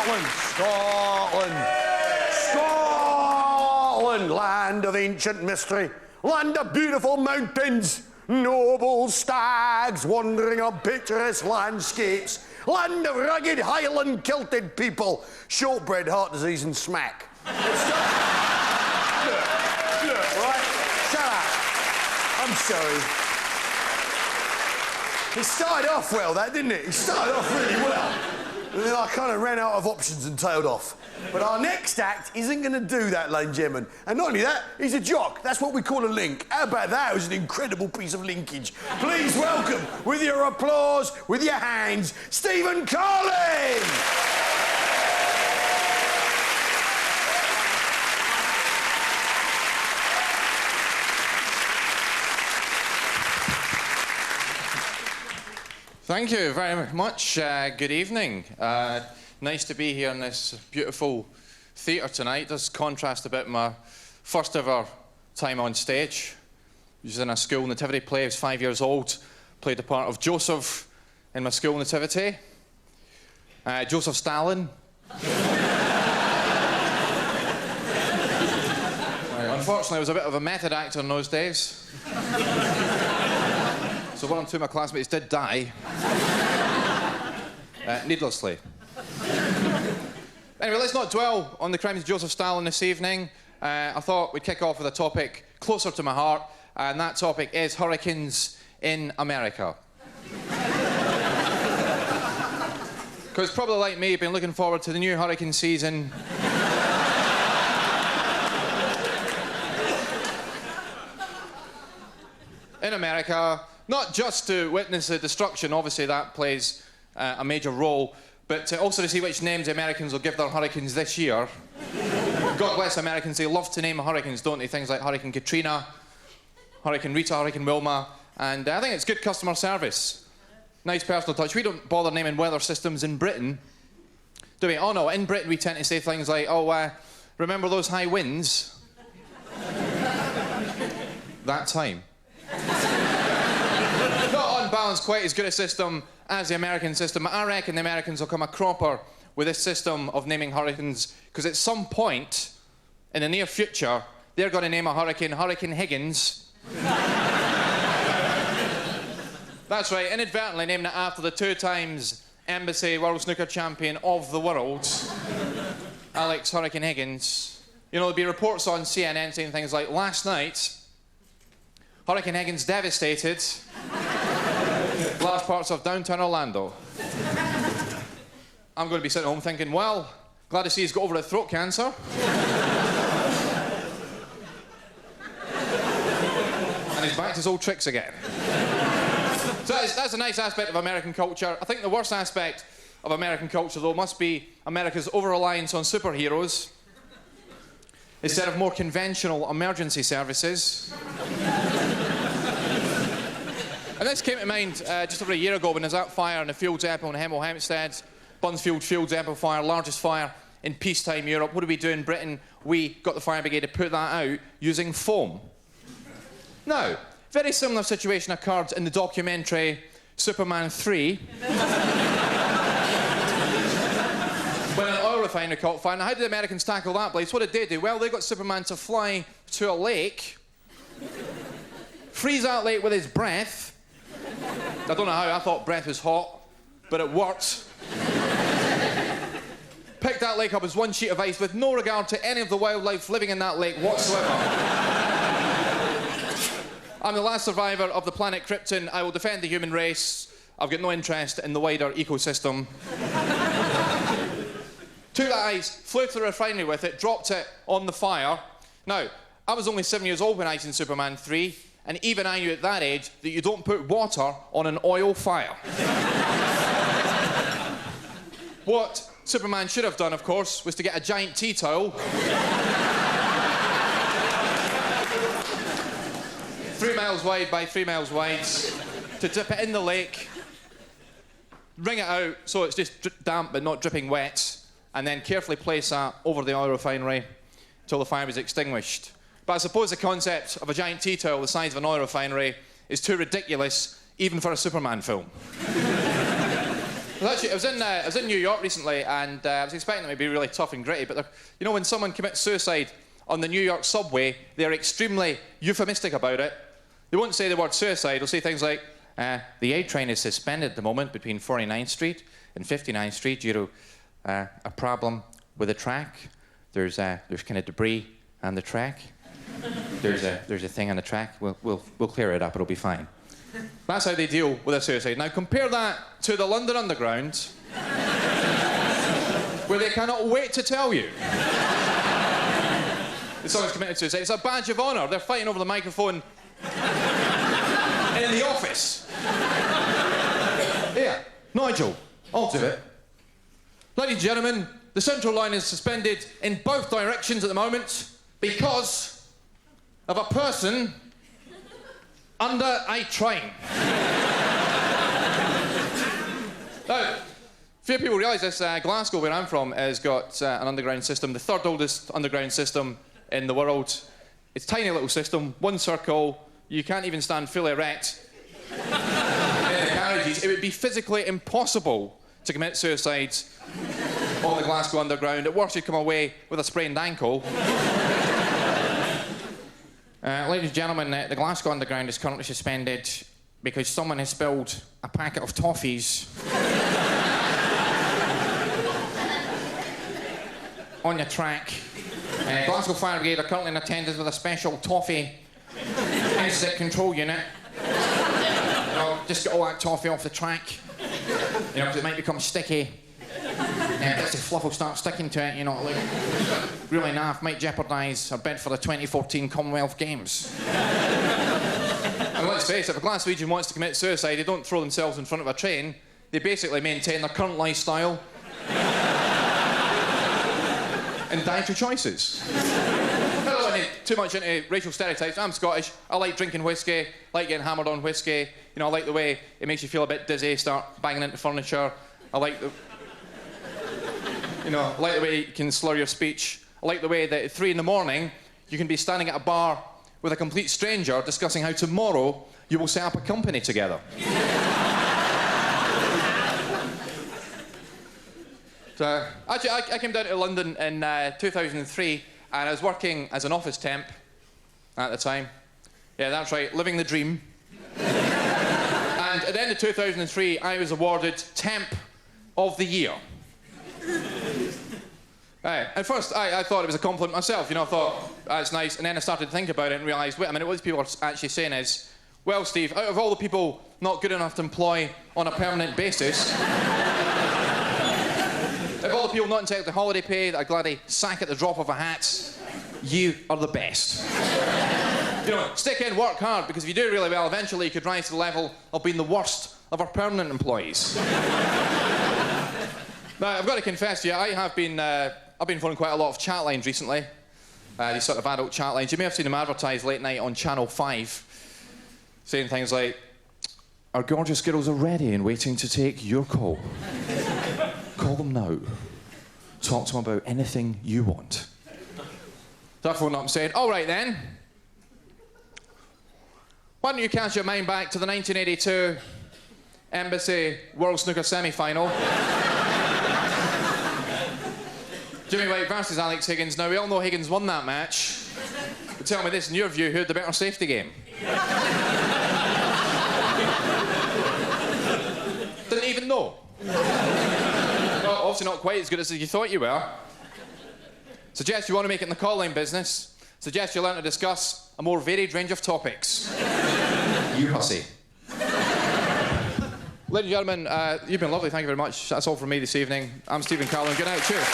Scotland. Scotland, land of ancient mystery, land of beautiful mountains, noble stags wandering on picturesque landscapes, land of rugged Highland kilted people, shortbread, heart disease and smack. Look, right? Shut up. I'm sorry. It started off well, that, didn't it? It started off really well. And then I kind of ran out of options and tailed off. But our next act isn't going to do that, ladies and gentlemen. And not only that, he's a jock. That's what we call a link. How about that? It was an incredible piece of linkage. Please welcome, with your applause, with your hands, Stephen Carlin! Thank you very much. Good evening. Nice to be here in this beautiful theatre tonight. It does contrast a bit my first ever time on stage. I was in a school nativity play. I was 5 years old. Played the part of Joseph in my school nativity. Joseph Stalin. Unfortunately, I was a bit of a method actor in those days. So one or two of my classmates did die. Needlessly. Anyway, let's not dwell on the crimes of Joseph Stalin this evening. I thought we'd kick off with a topic closer to my heart, and that topic is hurricanes in America. Because probably like me, you've been looking forward to the new hurricane season. In America, not just to witness the destruction, obviously that plays a major role, but also to see which names the Americans will give their hurricanes this year. God bless Americans, they love to name hurricanes, don't they? Things like Hurricane Katrina, Hurricane Rita, Hurricane Wilma, and I think it's good customer service. Nice personal touch. We don't bother naming weather systems in Britain, do we? Oh no, in Britain we tend to say things like, oh, remember those high winds? That time. Not on balance quite as good a system as the American system. I reckon the Americans will come a cropper with this system of naming hurricanes, because at some point in the near future, they're going to name a hurricane Hurricane Higgins. That's right, inadvertently naming it after the 2 times Embassy World Snooker Champion of the world, Alex Hurricane Higgins. You know, there'll be reports on CNN saying things like, last night, Hurricane Higgins devastated large parts of downtown Orlando. I'm going to be sitting home thinking, well, glad to see he's got over his throat cancer. And he's back to his old tricks again. So that's a nice aspect of American culture. I think the worst aspect of American culture, though, must be America's over-reliance on superheroes instead of more conventional emergency services. And this came to mind just over a year ago when there was that fire in the Fields Depot in Hemel Hempstead. Bunsfield Fields Depot fire, largest fire in peacetime Europe. What did we do in Britain? We got the fire brigade to put that out using foam. Now, very similar situation occurred in the documentary Superman 3. When an oil refinery caught fire. Now, how did the Americans tackle that, Blaze? What did they do? Well, they got Superman to fly to a lake, freeze that lake with his breath. I don't know how, I thought breath was hot, but it worked. Picked that lake up as one sheet of ice with no regard to any of the wildlife living in that lake whatsoever. I'm the last survivor of the planet Krypton. I will defend the human race. I've got no interest in the wider ecosystem. Took that ice, flew to the refinery with it, dropped it on the fire. Now, I was only 7 years old when I was in Superman 3, and even I knew at that age that you don't put water on an oil fire. What Superman should have done, of course, was to get a giant tea towel, 3 miles wide by 3 miles wide, to dip it in the lake, wring it out so it's just damp but not dripping wet, and then carefully place that over the oil refinery until the fire was extinguished. But I suppose the concept of a giant tea towel the size of an oil refinery is too ridiculous, even for a Superman film. I was in New York recently, and I was expecting it to be really tough and gritty, but you know, when someone commits suicide on the New York subway, they're extremely euphemistic about it. They won't say the word suicide. They'll say things like, the A train is suspended at the moment between 49th Street and 59th Street due to a problem with the track. There's kind of debris on the track. There's a thing on the track. We'll clear it up. It'll be fine. That's how they deal with a suicide. Now compare that to the London Underground, where they cannot wait to tell you that someone's committed suicide. It's a badge of honour. They're fighting over the microphone in the office. Here, Nigel, I'll do it. Ladies and gentlemen, the Central Line is suspended in both directions at the moment because of a person under a train. Now, few people realise this. Glasgow, where I'm from, has got an underground system, the third oldest underground system in the world. It's a tiny little system, one circle. You can't even stand fully erect in the carriages. It would be physically impossible to commit suicide on the Glasgow Underground. At worst, you'd come away with a sprained ankle. Ladies and gentlemen, the Glasgow Underground is currently suspended because someone has spilled a packet of toffees on your track. Glasgow Fire Brigade are currently in attendance with a special toffee incident control unit. Just get all that toffee off the track, because it might become sticky. Bits of fluff will start sticking to it, like really naff, might jeopardise our bid for the 2014 Commonwealth Games. And let's face it, if a Glaswegian wants to commit suicide, they don't throw themselves in front of a train. They basically maintain their current lifestyle and dietary choices. I don't want to get too much into racial stereotypes. I'm Scottish. I like drinking whiskey, I like getting hammered on whiskey. I like the way it makes you feel a bit dizzy, start banging into furniture. I like the way you can slur your speech. I like the way that at 3 in the morning, you can be standing at a bar with a complete stranger discussing how tomorrow you will set up a company together. So, actually, I came down to London in 2003, and I was working as an office temp at the time. Yeah, that's right, living the dream. And at the end of 2003, I was awarded Temp of the Year. At first, I thought it was a compliment myself. I thought, that's nice. And then I started to think about it and realised, wait a minute, what these people are actually saying is, well, Steve, out of all the people not good enough to employ on a permanent basis, of all the people not entitled to holiday pay that I gladly sack at the drop of a hat, you are the best. Stick in, work hard, because if you do really well, eventually you could rise to the level of being the worst of our permanent employees. Now, I've got to confess to you, I've been phoning quite a lot of chat lines recently. These sort of adult chat lines. You may have seen them advertised late night on Channel 5, saying things like, our gorgeous girls are ready and waiting to take your call. Call them now. Talk to them about anything you want. So I phoned up and said, all right then. Why don't you cast your mind back to the 1982 Embassy World Snooker semi-final? Jimmy White versus Alex Higgins. Now, we all know Higgins won that match. But tell me this, in your view, who had the better safety game? Didn't even know. Well, obviously not quite as good as you thought you were. Suggest you want to make it in the call-line business. Suggest you learn to discuss a more varied range of topics. You hussy. Ladies and gentlemen, you've been lovely. Thank you very much. That's all from me this evening. I'm Stephen Carlin. Good night. Cheers.